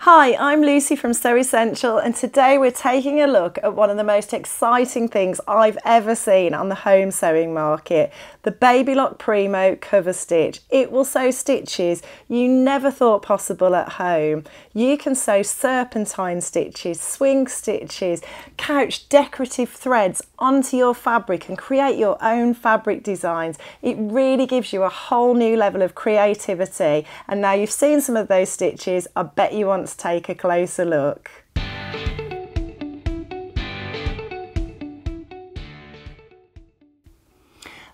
Hi, I'm Lucy from Sew Essential, and today we're taking a look at one of the most exciting things I've ever seen on the home sewing market, the Baby Lock Primo Coverstitch. It will sew stitches you never thought possible at home. You can sew serpentine stitches, swing stitches, couch decorative threads onto your fabric and create your own fabric designs. It really gives you a whole new level of creativity, and now you've seen some of those stitches, I bet you want to take a closer look.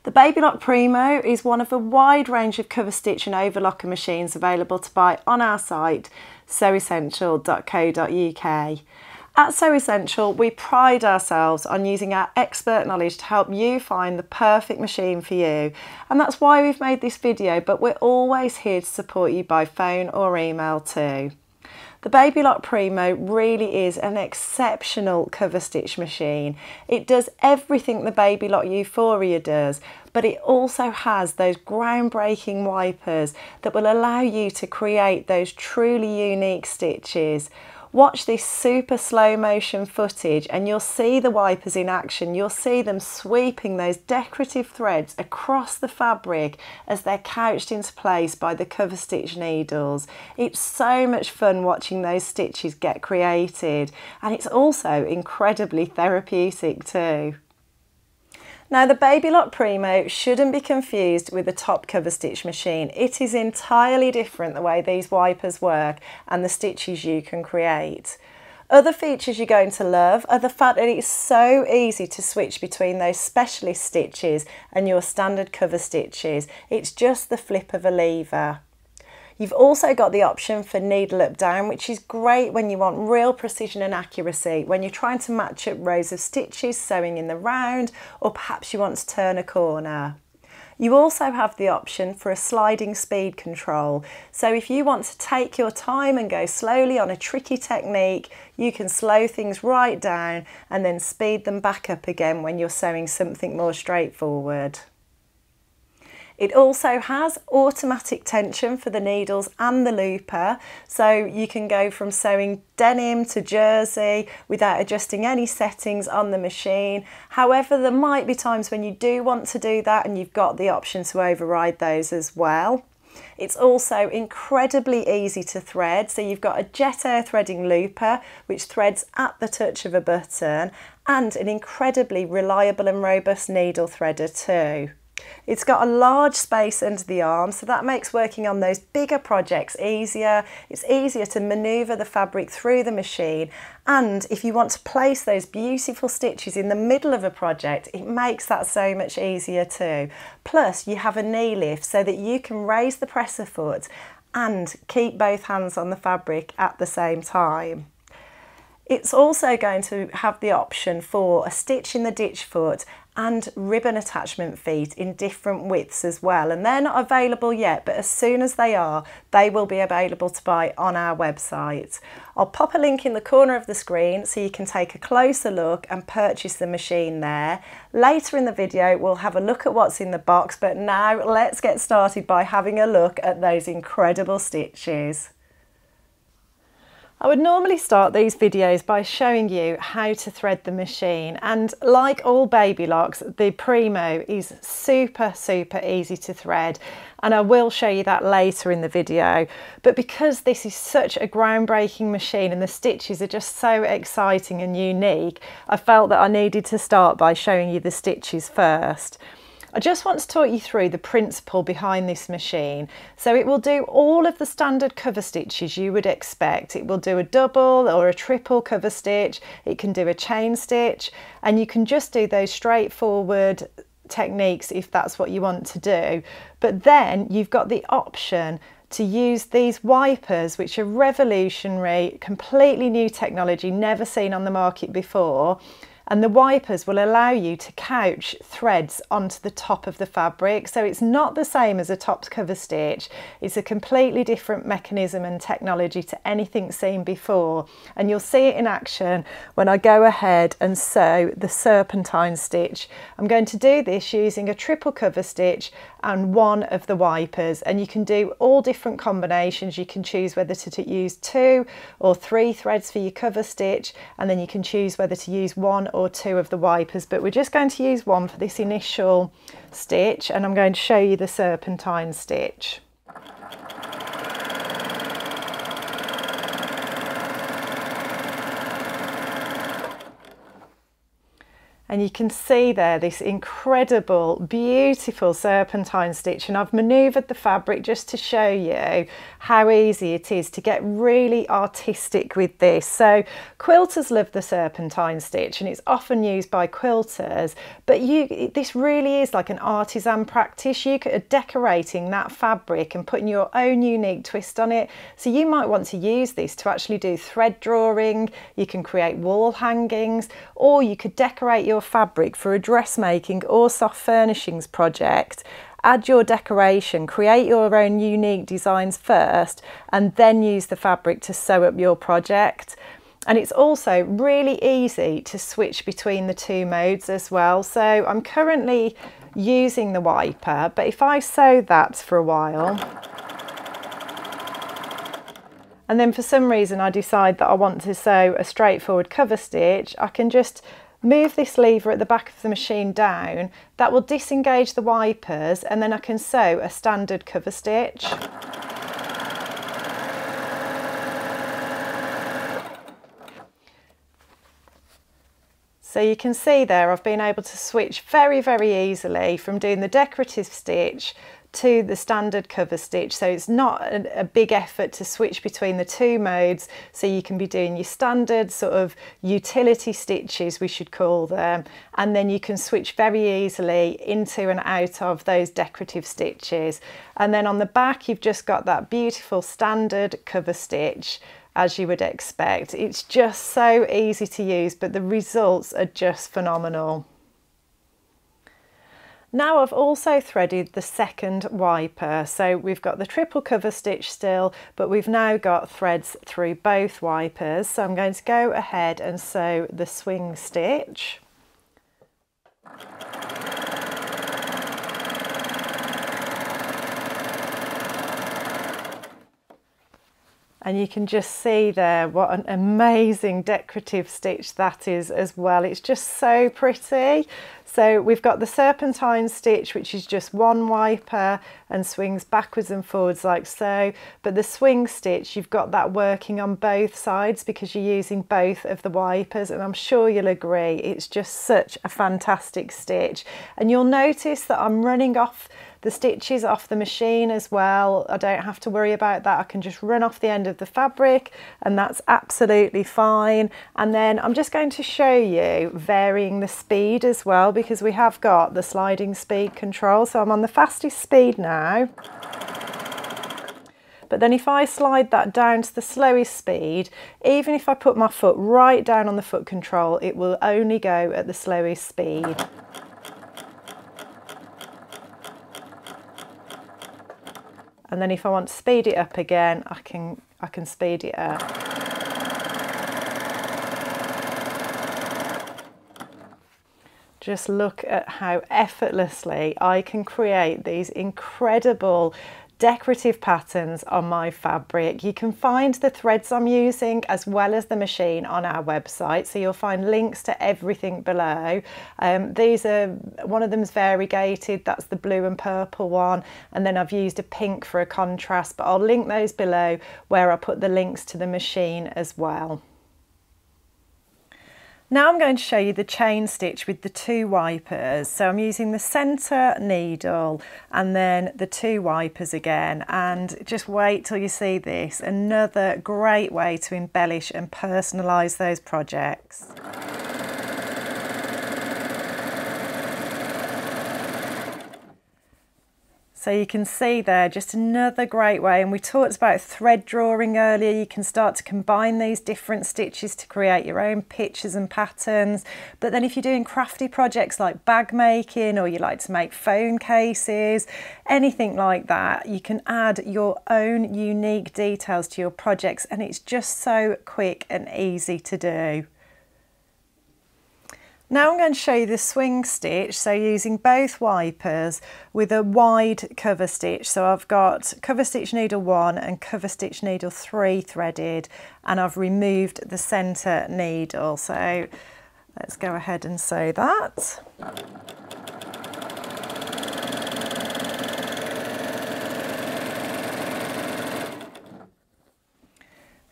The Baby Lock Primo is one of a wide range of cover stitch and overlocker machines available to buy on our site sewessential.co.uk. At Sew Essential, we pride ourselves on using our expert knowledge to help you find the perfect machine for you, and that's why we've made this video, but we're always here to support you by phone or email too. The Baby Lock Primo really is an exceptional cover stitch machine. It does everything the Baby Lock Euphoria does, but it also has those groundbreaking wipers that will allow you to create those truly unique stitches. Watch this super slow motion footage and you'll see the wipers in action. You'll see them sweeping those decorative threads across the fabric as they're couched into place by the cover stitch needles. It's so much fun watching those stitches get created, and it's also incredibly therapeutic too. Now, the Baby Lock Primo shouldn't be confused with the top cover stitch machine. It is entirely different the way these wipers work and the stitches you can create. Other features you're going to love are the fact that it's so easy to switch between those specialist stitches and your standard cover stitches. It's just the flip of a lever. You've also got the option for needle up down, which is great when you want real precision and accuracy, when you're trying to match up rows of stitches sewing in the round, or perhaps you want to turn a corner. You also have the option for a sliding speed control. So if you want to take your time and go slowly on a tricky technique, you can slow things right down and then speed them back up again when you're sewing something more straightforward. It also has automatic tension for the needles and the looper, so you can go from sewing denim to jersey without adjusting any settings on the machine. However, there might be times when you do want to do that, and you've got the option to override those as well. It's also incredibly easy to thread, so you've got a jet air threading looper which threads at the touch of a button, and an incredibly reliable and robust needle threader too. It's got a large space under the arm, so that makes working on those bigger projects easier. It's easier to manoeuvre the fabric through the machine, and if you want to place those beautiful stitches in the middle of a project, it makes that so much easier too. Plus, you have a knee lift so that you can raise the presser foot and keep both hands on the fabric at the same time. It's also going to have the option for a stitch in the ditch foot and ribbon attachment feet in different widths as well, and they're not available yet, but as soon as they are, they will be available to buy on our website. I'll pop a link in the corner of the screen so you can take a closer look and purchase the machine there. Later in the video we'll have a look at what's in the box, but now let's get started by having a look at those incredible stitches. I would normally start these videos by showing you how to thread the machine, and like all Baby Locks, the Primo is super easy to thread, and I will show you that later in the video. But because this is such a groundbreaking machine and the stitches are just so exciting and unique, I felt that I needed to start by showing you the stitches first. I just want to talk you through the principle behind this machine. So it will do all of the standard cover stitches you would expect. It will do a double or a triple cover stitch, it can do a chain stitch, and you can just do those straightforward techniques if that's what you want to do. But then you've got the option to use these wipers, which are revolutionary, completely new technology, never seen on the market before. And the wipers will allow you to couch threads onto the top of the fabric. So it's not the same as a top cover stitch. It's a completely different mechanism and technology to anything seen before. And you'll see it in action when I go ahead and sew the serpentine stitch. I'm going to do this using a triple cover stitch and one of the wipers. And you can do all different combinations. You can choose whether to use 2 or 3 threads for your cover stitch, and then you can choose whether to use 1 or 2 of the wipers, but we're just going to use 1 for this initial stitch, and I'm going to show you the serpentine stitch. And you can see there this incredible, beautiful serpentine stitch, and I've manoeuvred the fabric just to show you how easy it is to get really artistic with this. So quilters love the serpentine stitch, and it's often used by quilters, but this really is like an artisan practice. You are decorating that fabric and putting your own unique twist on it. So you might want to use this to actually do thread drawing, you can create wall hangings, or you could decorate your fabric for a dressmaking or soft furnishings project. Add your decoration, create your own unique designs first, and then use the fabric to sew up your project. And it's also really easy to switch between the 2 modes as well. So I'm currently using the wiper, but if I sew that for a while, and then for some reason I decide that I want to sew a straightforward cover stitch, I can just move this lever at the back of the machine down. That will disengage the wipers, and then I can sew a standard cover stitch. So you can see there I've been able to switch very, very easily from doing the decorative stitch to the standard cover stitch. So it's not a big effort to switch between the 2 modes. So you can be doing your standard sort of utility stitches, we should call them, and then you can switch very easily into and out of those decorative stitches. And then on the back you've just got that beautiful standard cover stitch, as you would expect. It's just so easy to use, but the results are just phenomenal. Now I've also threaded the second wiper, so we've got the triple cover stitch still, but we've now got threads through both wipers. So I'm going to go ahead and sew the swing stitch. And you can just see there what an amazing decorative stitch that is as well. It's just so pretty. So we've got the serpentine stitch, which is just 1 wiper and swings backwards and forwards like so. But the swing stitch, you've got that working on both sides because you're using both of the wipers. And I'm sure you'll agree, it's just such a fantastic stitch. And you'll notice that I'm running off the stitches off the machine as well. I don't have to worry about that. I can just run off the end of the fabric, and that's absolutely fine. And then I'm just going to show you varying the speed as well, because we have got the sliding speed control. So I'm on the fastest speed now. But then if I slide that down to the slowest speed, even if I put my foot right down on the foot control, it will only go at the slowest speed. And then if I want to speed it up again, I can speed it up. Just look at how effortlessly I can create these incredible decorative patterns on my fabric. You can find the threads I'm using as well as the machine on our website, so you'll find links to everything below. These are, one of them's variegated, that's the blue and purple one, and then I've used a pink for a contrast, but I'll link those below where I put the links to the machine as well. Now I'm going to show you the chain stitch with the 2 wipers. So I'm using the centre needle and then the 2 wipers again, and just wait till you see this. Another great way to embellish and personalise those projects. So you can see there, just another great way, and we talked about thread drawing earlier. You can start to combine these different stitches to create your own pictures and patterns. But then if you're doing crafty projects like bag making, or you like to make phone cases, anything like that, you can add your own unique details to your projects, and it's just so quick and easy to do. Now I'm going to show you the swing stitch, so using both wipers with a wide cover stitch. So I've got cover stitch needle 1 and cover stitch needle 3 threaded, and I've removed the centre needle. So let's go ahead and sew that.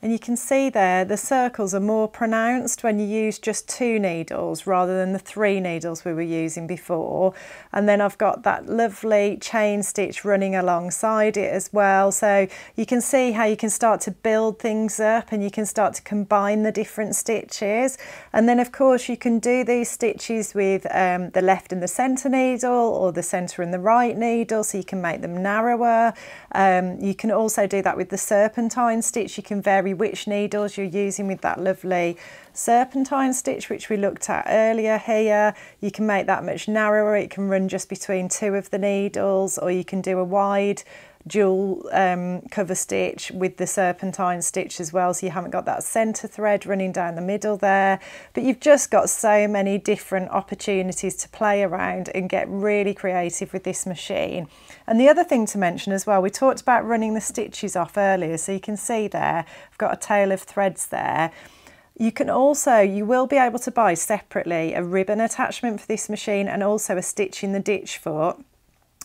And you can see there the circles are more pronounced when you use just 2 needles rather than the 3 needles we were using before. And then I've got that lovely chain stitch running alongside it as well. So you can see how you can start to build things up, and you can start to combine the different stitches. And then of course you can do these stitches with the left and the centre needle, or the centre and the right needle, so you can make them narrower. You can also do that with the serpentine stitch. You can vary which needles you're using with that lovely serpentine stitch which we looked at earlier here. You can make that much narrower. It can run just between 2 of the needles, or you can do a wide dual cover stitch with the serpentine stitch as well, so you haven't got that centre thread running down the middle there. But you've just got so many different opportunities to play around and get really creative with this machine. And the other thing to mention as well, we talked about running the stitches off earlier, so you can see there I've got a tail of threads there. You will be able to buy separately a ribbon attachment for this machine, and also a stitch in the ditch foot.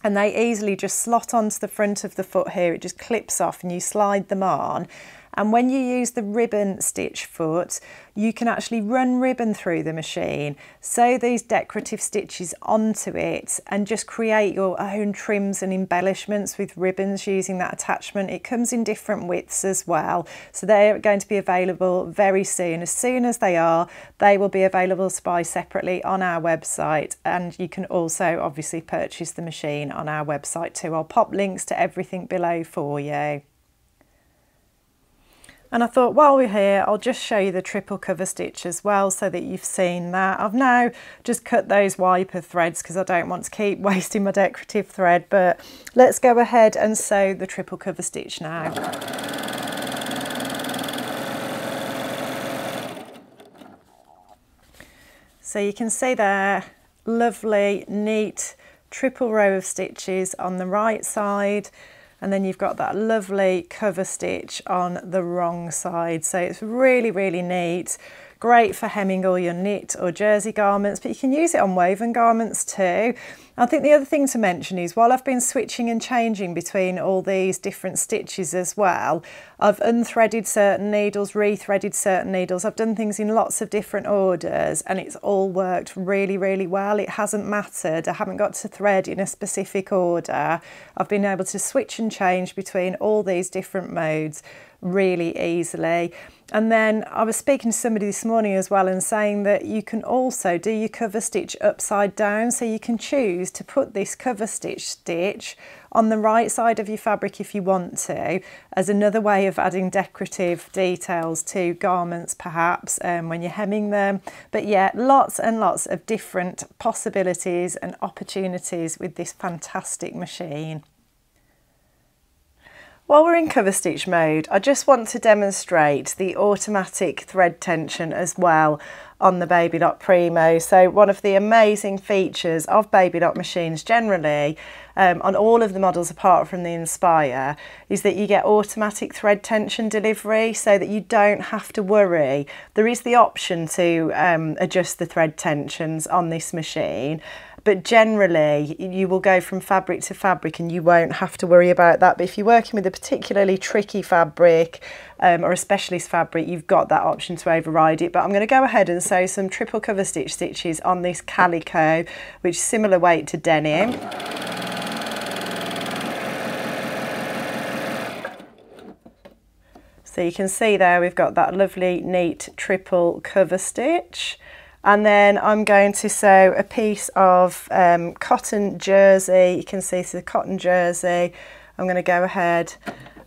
And they easily just slot onto the front of the foot here. It just clips off and you slide them on. And when you use the ribbon stitch foot, you can actually run ribbon through the machine, sew these decorative stitches onto it, and just create your own trims and embellishments with ribbons using that attachment. It comes in different widths as well, so they're going to be available very soon. As soon as they are, they will be available to buy separately on our website, and you can also obviously purchase the machine on our website too. I'll pop links to everything below for you. And I thought while we're here, I'll just show you the triple cover stitch as well, so that you've seen that. I've now just cut those wiper threads because I don't want to keep wasting my decorative thread, but let's go ahead and sew the triple cover stitch now. So you can see there, lovely, neat triple row of stitches on the right side, and then you've got that lovely cover stitch on the wrong side. So it's really, really neat. Great for hemming all your knit or jersey garments, but you can use it on woven garments too. I think the other thing to mention is, while I've been switching and changing between all these different stitches as well, I've unthreaded certain needles, rethreaded certain needles. I've done things in lots of different orders, and it's all worked really, really well. It hasn't mattered. I haven't got to thread in a specific order. I've been able to switch and change between all these different modes really easily. And then I was speaking to somebody this morning as well, and saying that you can also do your cover stitch upside down, so you can choose to put this cover stitch on the right side of your fabric if you want to, as another way of adding decorative details to garments perhaps when you're hemming them. But yeah, lots and lots of different possibilities and opportunities with this fantastic machine. While we're in cover stitch mode, I just want to demonstrate the automatic thread tension as well on the Baby Lock Primo. So one of the amazing features of Baby Lock machines generally, on all of the models apart from the Inspire, is that you get automatic thread tension delivery, so that you don't have to worry. There is the option to adjust the thread tensions on this machine, but generally you will go from fabric to fabric and you won't have to worry about that. But if you're working with a particularly tricky fabric or a specialist fabric, you've got that option to override it. But I'm going to go ahead and sew some triple cover stitch stitches on this calico, which is similar weight to denim. So you can see there we've got that lovely neat triple cover stitch. And then I'm going to sew a piece of cotton jersey. You can see the cotton jersey. I'm going to go ahead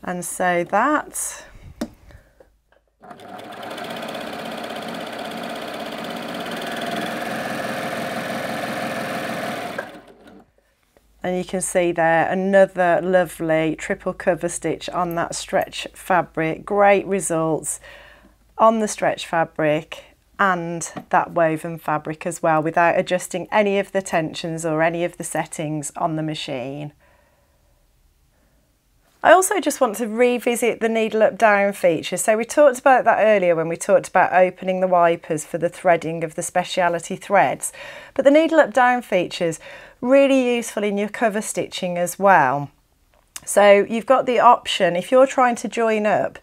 and sew that. And you can see there another lovely triple cover stitch on that stretch fabric. Great results on the stretch fabric and that woven fabric as well, without adjusting any of the tensions or any of the settings on the machine. I also just want to revisit the needle up down feature. So we talked about that earlier when we talked about opening the wipers for the threading of the speciality threads, but the needle up down feature's really useful in your cover stitching as well. So you've got the option, if you're trying to join up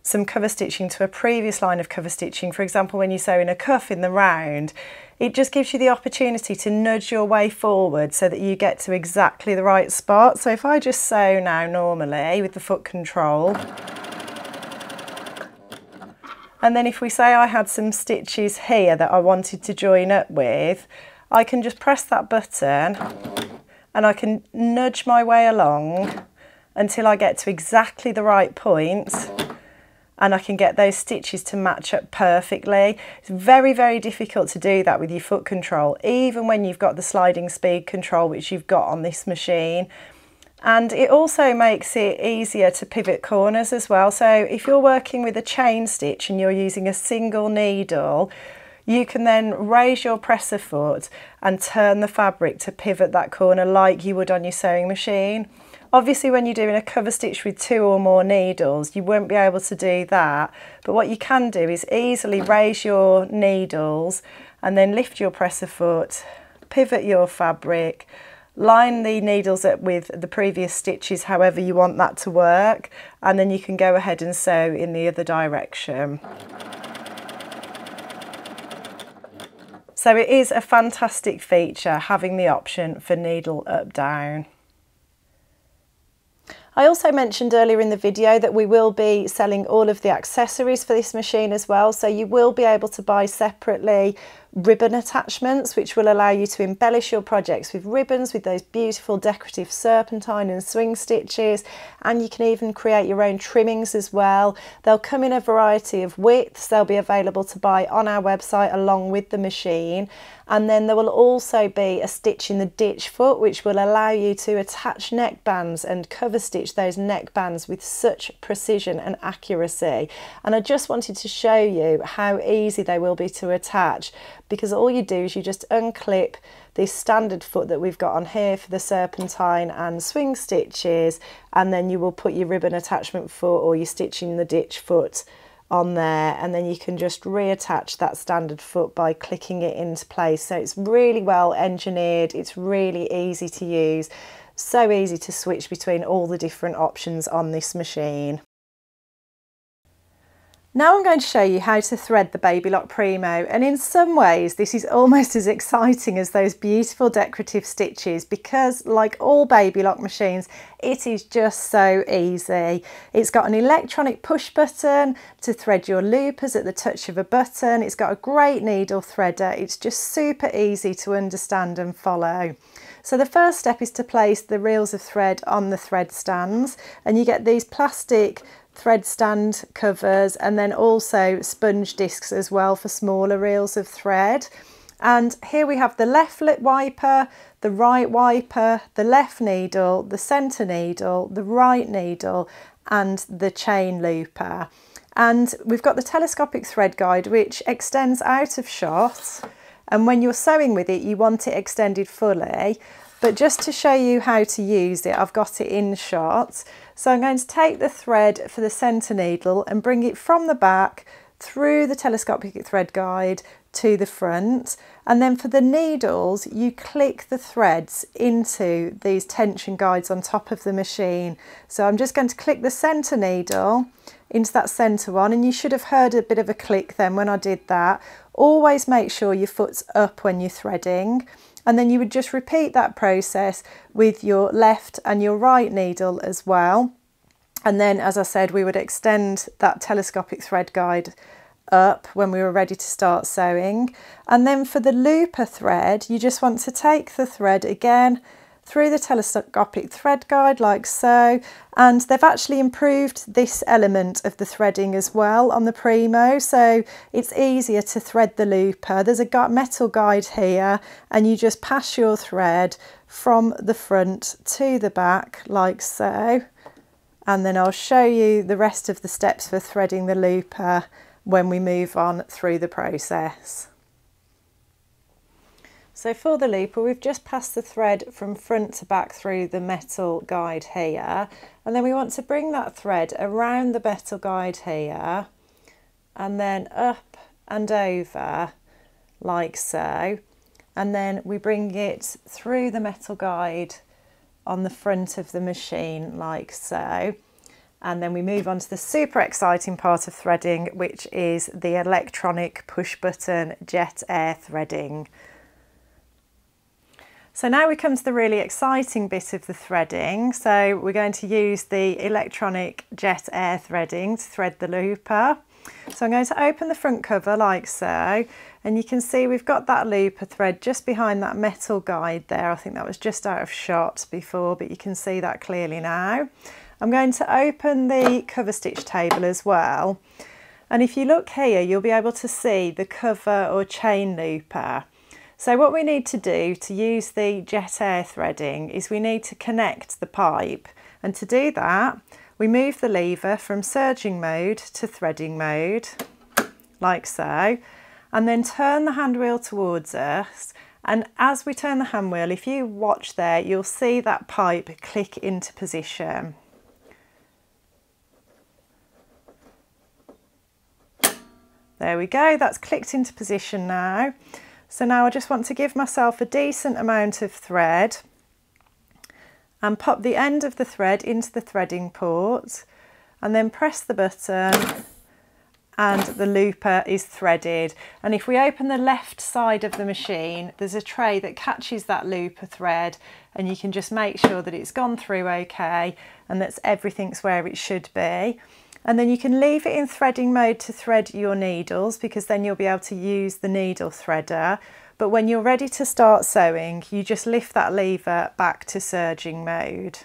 some cover stitching to a previous line of cover stitching, for example when you sew in a cuff in the round, it just gives you the opportunity to nudge your way forward so that you get to exactly the right spot. So if I just sew now normally with the foot control, and then if we say I had some stitches here that I wanted to join up with, I can just press that button and I can nudge my way along until I get to exactly the right point, and I can get those stitches to match up perfectly. It's very, very difficult to do that with your foot control, even when you've got the sliding speed control which you've got on this machine. And it also makes it easier to pivot corners as well. So if you're working with a chain stitch and you're using a single needle, you can then raise your presser foot and turn the fabric to pivot that corner like you would on your sewing machine. Obviously when you're doing a cover stitch with 2 or more needles, you won't be able to do that, but what you can do is easily raise your needles and then lift your presser foot, pivot your fabric, line the needles up with the previous stitches however you want that to work, and then you can go ahead and sew in the other direction. So it is a fantastic feature having the option for needle up down. I also mentioned earlier in the video that we will be selling all of the accessories for this machine as well, so you will be able to buy separately ribbon attachments which will allow you to embellish your projects with ribbons with those beautiful decorative serpentine and swing stitches, and you can even create your own trimmings as well. They'll come in a variety of widths. They'll be available to buy on our website along with the machine, and then there will also be a stitch in the ditch foot which will allow you to attach neckbands and cover stitch those neckbands with such precision and accuracy. And I just wanted to show you how easy they will be to attach, because all you do is you just unclip this standard foot that we've got on here for the serpentine and swing stitches, and then you will put your ribbon attachment foot or your stitch in the ditch foot on there, and then you can just reattach that standard foot by clicking it into place. So it's really well engineered, it's really easy to use, so easy to switch between all the different options on this machine. Now I'm going to show you how to thread the Baby Lock Primo, and in some ways this is almost as exciting as those beautiful decorative stitches, because like all Baby Lock machines it is just so easy. It's got an electronic push button to thread your loopers at the touch of a button. It's got a great needle threader. It's just super easy to understand and follow. So the first step is to place the reels of thread on the thread stands, and you get these plastic thread stand covers and then also sponge discs as well for smaller reels of thread. And here we have the left lip wiper, the right wiper, the left needle, the centre needle, the right needle and the chain looper. And we've got the telescopic thread guide which extends out of shot, and when you're sewing with it you want it extended fully. But just to show you how to use it, I've got it in shot. So I'm going to take the thread for the centre needle and bring it from the back through the telescopic thread guide to the front. And then for the needles, you click the threads into these tension guides on top of the machine. So I'm just going to click the centre needle into that centre one, and you should have heard a bit of a click then when I did that. Always make sure your foot's up when you're threading. And then you would just repeat that process with your left and your right needle as well. And then, as I said, we would extend that telescopic thread guide up when we were ready to start sewing. And then for the looper thread, you just want to take the thread again through the telescopic thread guide like so, and they've actually improved this element of the threading as well on the Primo, so it's easier to thread the looper. There's a metal guide here, and you just pass your thread from the front to the back like so, and then I'll show you the rest of the steps for threading the looper when we move on through the process. So for the looper, we've just passed the thread from front to back through the metal guide here, and then we want to bring that thread around the metal guide here and then up and over like so, and then we bring it through the metal guide on the front of the machine like so, and then we move on to the super exciting part of threading, which is the electronic push button jet air threading. So now we come to the really exciting bit of the threading. So we're going to use the electronic jet air threading to thread the looper. So I'm going to open the front cover like so, and you can see we've got that looper thread just behind that metal guide there. I think that was just out of shot before, but you can see that clearly now. I'm going to open the cover stitch table as well. And if you look here, you'll be able to see the cover or chain looper. So what we need to do to use the jet air threading is we need to connect the pipe, and to do that we move the lever from serging mode to threading mode like so, and then turn the hand wheel towards us, and as we turn the hand wheel, if you watch there, you'll see that pipe click into position. There we go, that's clicked into position now. So now I just want to give myself a decent amount of thread and pop the end of the thread into the threading port, and then press the button and the looper is threaded. And if we open the left side of the machine, there's a tray that catches that looper thread, and you can just make sure that it's gone through okay and that everything's where it should be. And then you can leave it in threading mode to thread your needles, because then you'll be able to use the needle threader. But when you're ready to start sewing, you just lift that lever back to serging mode.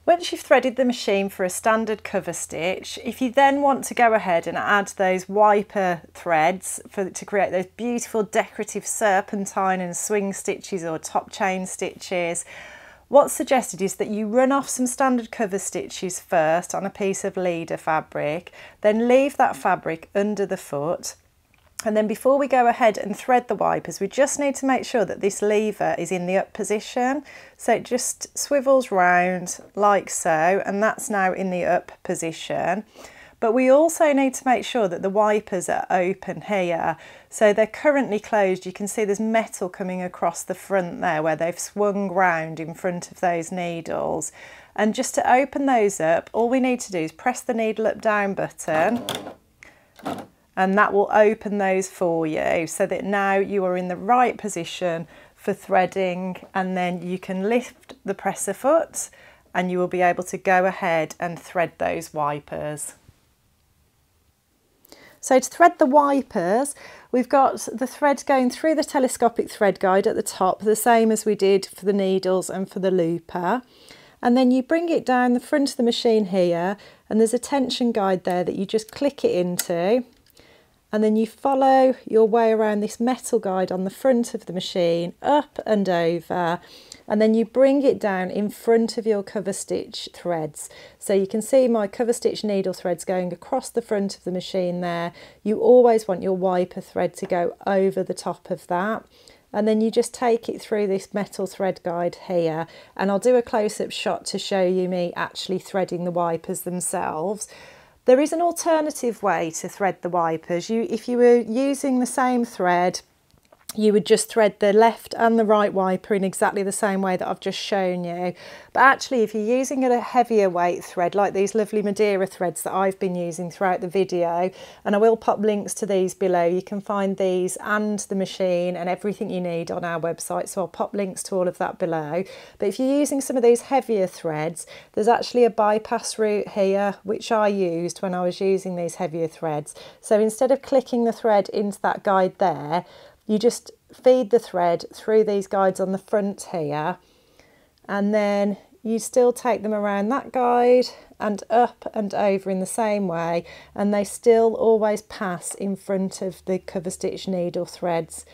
Once you've threaded the machine for a standard cover stitch, if you then want to go ahead and add those wiper threads to create those beautiful decorative serpentine and swing stitches or top chain stitches, what's suggested is that you run off some standard cover stitches first on a piece of leader fabric, then leave that fabric under the foot, and then before we go ahead and thread the wipers, we just need to make sure that this lever is in the up position. So it just swivels round like so, and that's now in the up position. But we also need to make sure that the wipers are open here. So they're currently closed. You can see there's metal coming across the front there where they've swung round in front of those needles. And just to open those up, all we need to do is press the needle up down button, and that will open those for you, so that now you are in the right position for threading, and then you can lift the presser foot and you will be able to go ahead and thread those wipers. So to thread the wipers, we've got the thread going through the telescopic thread guide at the top, the same as we did for the needles and for the looper. And then you bring it down the front of the machine here, and there's a tension guide there that you just click it into, and then you follow your way around this metal guide on the front of the machine, up and over, and then you bring it down in front of your cover stitch threads. So you can see my cover stitch needle threads going across the front of the machine there. You always want your wiper thread to go over the top of that. And then you just take it through this metal thread guide here, and I'll do a close-up shot to show you me actually threading the wipers themselves. There is an alternative way to thread the wipers. If you were using the same thread you would just thread the left and the right wiper in exactly the same way that I've just shown you. But actually, if you're using a heavier weight thread, like these lovely Madeira threads that I've been using throughout the video, and I will pop links to these below, you can find these and the machine and everything you need on our website, so I'll pop links to all of that below. But if you're using some of these heavier threads, there's actually a bypass route here, which I used when I was using these heavier threads. So instead of clicking the thread into that guide there, you just feed the thread through these guides on the front here, and then you still take them around that guide and up and over in the same way, and they still always pass in front of the cover stitch needle threads,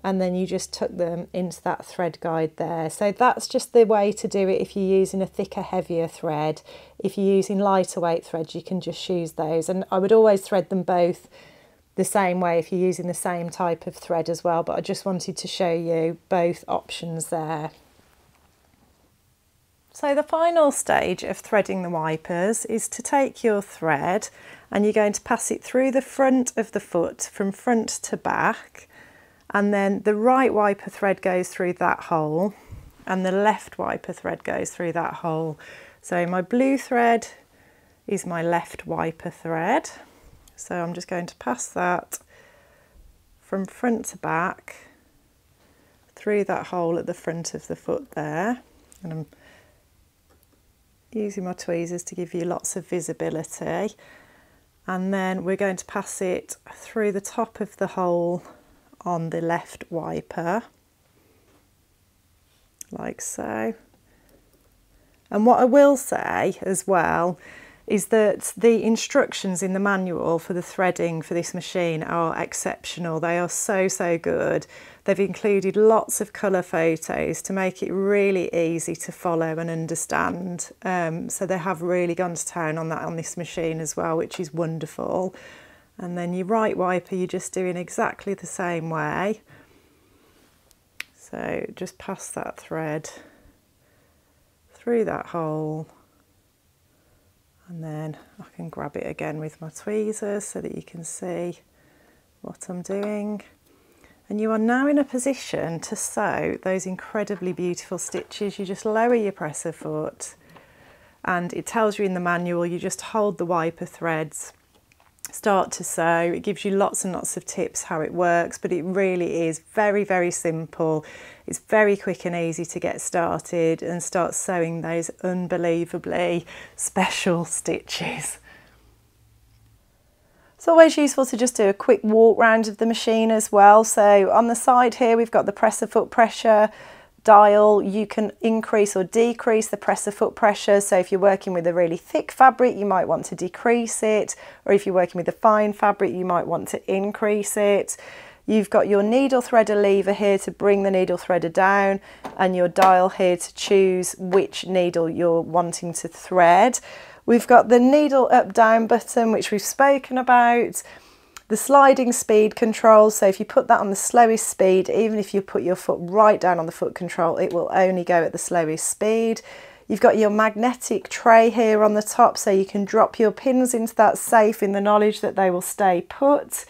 and then you just tuck them into that thread guide there. So that's just the way to do it if you're using a thicker, heavier thread. If you're using lighter weight threads, you can just choose those, and I would always thread them both the same way if you're using the same type of thread as well, but I just wanted to show you both options there. So the final stage of threading the wipers is to take your thread and you're going to pass it through the front of the foot from front to back, and then the right wiper thread goes through that hole and the left wiper thread goes through that hole. So my blue thread is my left wiper thread. So I'm just going to pass that from front to back through that hole at the front of the foot there, and I'm using my tweezers to give you lots of visibility, and then we're going to pass it through the top of the hole on the left wiper like so. And what I will say as well is that the instructions in the manual for the threading for this machine are exceptional. They are so good. They've included lots of colour photos to make it really easy to follow and understand. So they have really gone to town on that on this machine as well, which is wonderful. And then your right wiper, you're just doing exactly the same way. So just pass that thread through that hole, and then I can grab it again with my tweezers so that you can see what I'm doing. And you are now in a position to sew those incredibly beautiful stitches. You just lower your presser foot, and it tells you in the manual, you just hold the wiper threads, start to sew. It gives you lots and lots of tips how it works, but it really is very simple. It's very quick and easy to get started and start sewing those unbelievably special stitches. It's always useful to just do a quick walk round of the machine as well. So on the side here we've got the presser foot pressure dial. You can increase or decrease the presser foot pressure. So if you're working with a really thick fabric, you might want to decrease it, or if you're working with a fine fabric, you might want to increase it. You've got your needle threader lever here to bring the needle threader down, and your dial here to choose which needle you're wanting to thread. We've got the needle up down button, which we've spoken about. The sliding speed control, so if you put that on the slowest speed, even if you put your foot right down on the foot control, it will only go at the slowest speed. You've got your magnetic tray here on the top, so you can drop your pins into that safe in the knowledge that they will stay put.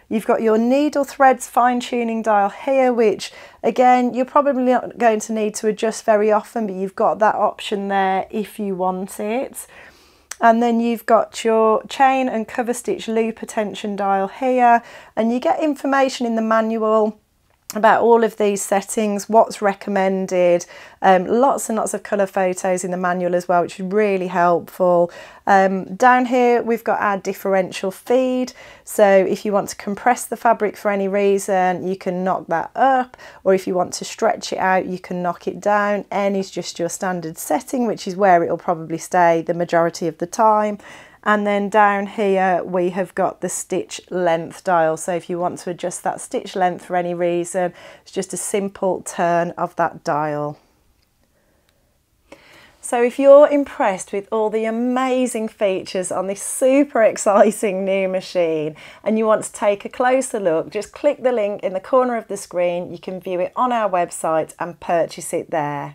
You've got your needle threads fine-tuning dial here, which again, you're probably not going to need to adjust very often, but you've got that option there if you want it. And then you've got your chain and cover stitch loop attention dial here, and you get information in the manual about all of these settings, what's recommended, lots and lots of colour photos in the manual as well, which is really helpful. Down here we've got our differential feed, so if you want to compress the fabric for any reason, you can knock that up, or if you want to stretch it out, you can knock it down. N is just your standard setting, which is where it will probably stay the majority of the time. And then down here we have got the stitch length dial, so if you want to adjust that stitch length for any reason, it's just a simple turn of that dial. So if you're impressed with all the amazing features on this super exciting new machine and you want to take a closer look, just click the link in the corner of the screen. You can view it on our website and purchase it there.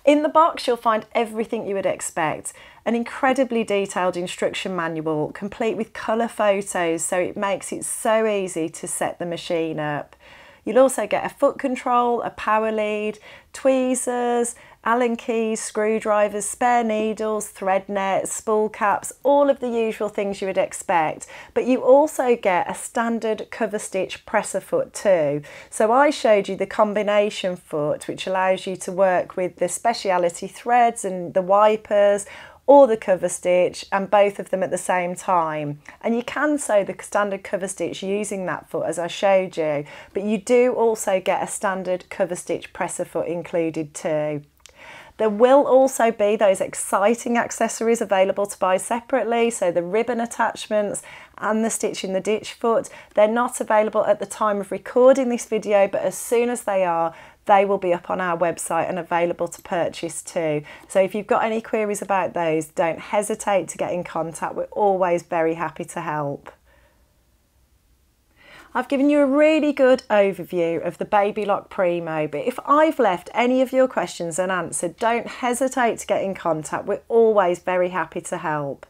In the box you'll find everything you would expect. An incredibly detailed instruction manual complete with colour photos, so it makes it so easy to set the machine up. You'll also get a foot control, a power lead, tweezers, Allen keys, screwdrivers, spare needles, thread nets, spool caps, all of the usual things you would expect. But you also get a standard cover stitch presser foot too. So I showed you the combination foot, which allows you to work with the speciality threads and the wipers, or the cover stitch, and both of them at the same time. And you can sew the standard cover stitch using that foot as I showed you, but you do also get a standard cover stitch presser foot included too. There will also be those exciting accessories available to buy separately, so the ribbon attachments and the stitch in the ditch foot. They're not available at the time of recording this video, but as soon as they are, they will be up on our website and available to purchase too. So if you've got any queries about those, don't hesitate to get in contact. We're always very happy to help. I've given you a really good overview of the Baby Lock Primo, but if I've left any of your questions unanswered, don't hesitate to get in contact. We're always very happy to help.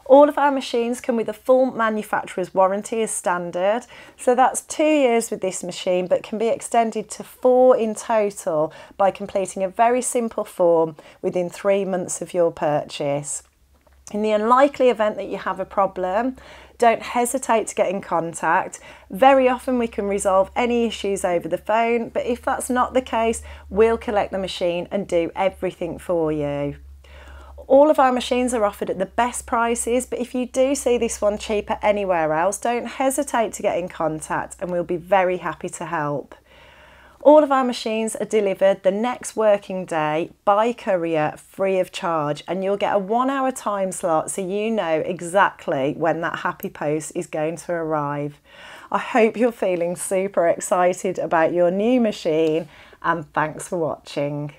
All of our machines come with a full manufacturer's warranty as standard, so that's 2 years with this machine, but can be extended to 4 in total by completing a very simple form within 3 months of your purchase. In the unlikely event that you have a problem, don't hesitate to get in contact. Very often we can resolve any issues over the phone, but if that's not the case, we'll collect the machine and do everything for you. All of our machines are offered at the best prices, but if you do see this one cheaper anywhere else, don't hesitate to get in contact and we'll be very happy to help. All of our machines are delivered the next working day by courier free of charge, and you'll get a 1 hour time slot so you know exactly when that happy post is going to arrive. I hope you're feeling super excited about your new machine, and thanks for watching.